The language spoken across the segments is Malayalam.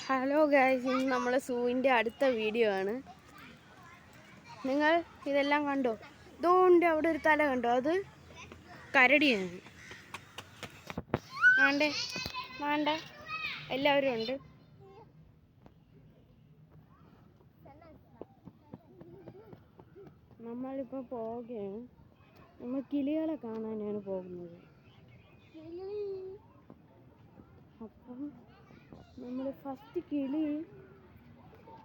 ഹലോ ഗൈസ്, ഇന്ന് നമ്മളെ സൂവിൻ്റെ അടുത്ത വീഡിയോ ആണ്. നിങ്ങൾ ഇതെല്ലാം കണ്ടോ? ഇതുകൊണ്ട് അവിടെ ഒരു തല കണ്ടോ? അത് കരടിയാണ്. വേണ്ടേ വേണ്ട, എല്ലാവരും ഉണ്ട്. നമ്മളിപ്പോൾ പോവുകയാണ്. നമ്മൾ കിളികളെ കാണാനാണ് പോകുന്നത്. അപ്പം നമ്മൾ ഫസ്റ്റ് കിളി,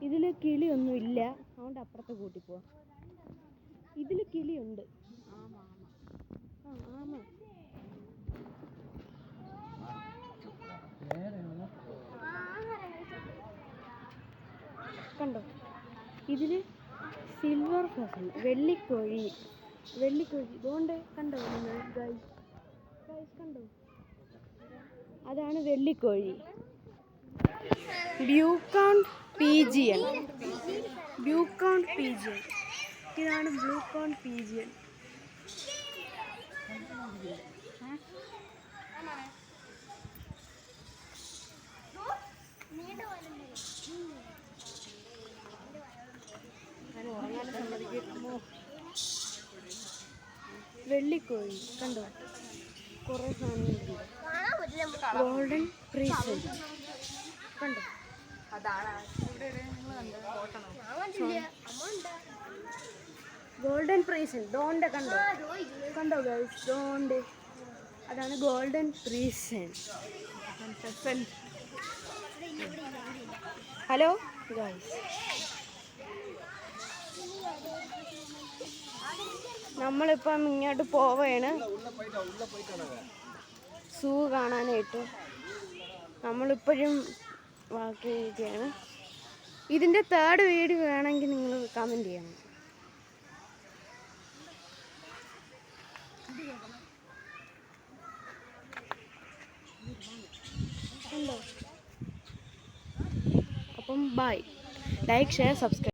ഇതിൽ കിളിയൊന്നും ഇല്ല, അതുകൊണ്ട് അപ്പുറത്തെ കൂട്ടി പോവാം. ഇതിൽ കിളിയുണ്ട്. ആമ കണ്ടോ? ഇതിൽ സിൽവർ ഫിഷ് ഉണ്ട്, വെള്ളിക്കോഴി. ഇതുകൊണ്ട് കണ്ടോ നിങ്ങൾ ഗൈസ് കണ്ടോ? അതാണ് വെള്ളിക്കോഴി. ബ്യൂക്കോൺ പീജിയൻ. ഇതാണ് ബ്യൂക്കോൺ പീജിയൻ. വെള്ളിക്കോഴി കണ്ടോ? കുറേ സാധനങ്ങളുണ്ട്. ഗോൾഡൻ പ്രീസൺ കണ്ടോ? ഗോൾഡൻ പ്രീസൺ ഡോണ്ട് കണ്ടോ ഗൈസ്? ഡോണ്ട്, അതാണ് ഗോൾഡൻ പ്രീസൺ. ഹലോ ഗൈസ്, നമ്മളിപ്പം ഇങ്ങോട്ട് പോവുകയാണ് സൂ കാണാനായിട്ട്. നമ്മളിപ്പോഴും വാക്കിയിരിക്കുകയാണ്. ഇതിൻ്റെ തേർഡ് വീഡിയോ വേണമെങ്കിൽ നിങ്ങൾ കമൻറ്റ് ചെയ്യണം. അപ്പം ബൈ, ലൈക്ക്, ഷെയർ, സബ്സ്ക്രൈബ്.